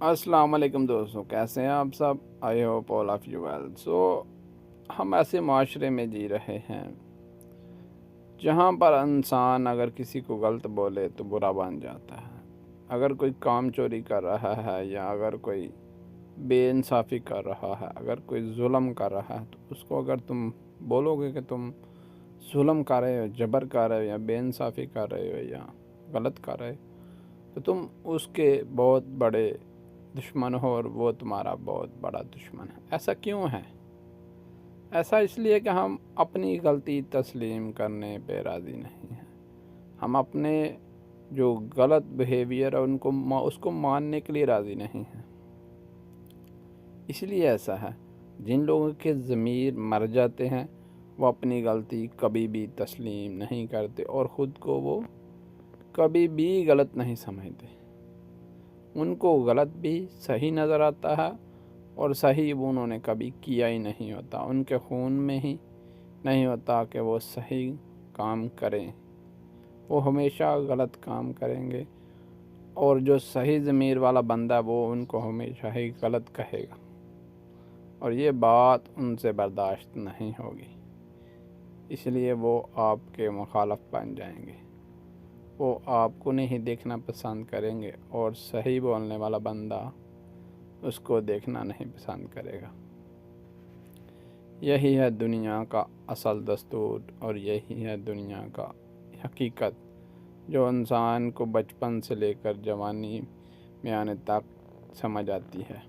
السلام علیکم دوستوں، کیسے ہیں آپ سب؟ I hope all of you well. ہم ایسے معاشرے میں جی رہے ہیں جہاں پر انسان اگر کسی کو غلط بولے تو برا بن جاتا ہے۔ اگر کوئی کام چوری کر رہا ہے یا اگر کوئی بے انصافی کر رہا ہے، اگر کوئی ظلم کر رہا ہے تو اس کو اگر تم بولو گے کہ تم ظلم کر رہے ہو، جبر کر رہے ہو یا بے انصافی کر رہے ہو یا غلط کر رہے ہو، تو تم اس کے بہت بڑے دشمن ہو اور وہ تمہارا بہت بڑا دشمن ہے۔ ایسا کیوں ہے؟ ایسا اس لیے کہ ہم اپنی غلطی تسلیم کرنے پہ راضی نہیں ہیں۔ ہم اپنے جو غلط بیہیویئر ہے اس کو ماننے کے لیے راضی نہیں ہیں۔ اس لیے ایسا ہے، جن لوگوں کے ضمیر مر جاتے ہیں وہ اپنی غلطی کبھی بھی تسلیم نہیں کرتے اور خود کو وہ کبھی بھی غلط نہیں سمجھتے۔ ان کو غلط بھی صحیح نظر آتا ہے اور صحیح وہ انہوں نے کبھی کیا ہی نہیں ہوتا، ان کے خون میں ہی نہیں ہوتا کہ وہ صحیح کام کریں، وہ ہمیشہ غلط کام کریں گے، اور جو صحیح ضمیر والا بندہ وہ ان کو ہمیشہ ہی غلط کہے گا، اور یہ بات ان سے برداشت نہیں ہوگی، اس لیے وہ آپ کے مخالف بن جائیں گے۔ وہ آپ کو نہیں دیکھنا پسند کریں گے اور صحیح بولنے والا بندہ اس کو دیکھنا نہیں پسند کرے گا۔ یہی ہے دنیا کا اصل دستور اور یہی ہے دنیا کا حقیقت جو انسان کو بچپن سے لے کر جوانی میں آنے تک سمجھ آتی ہے۔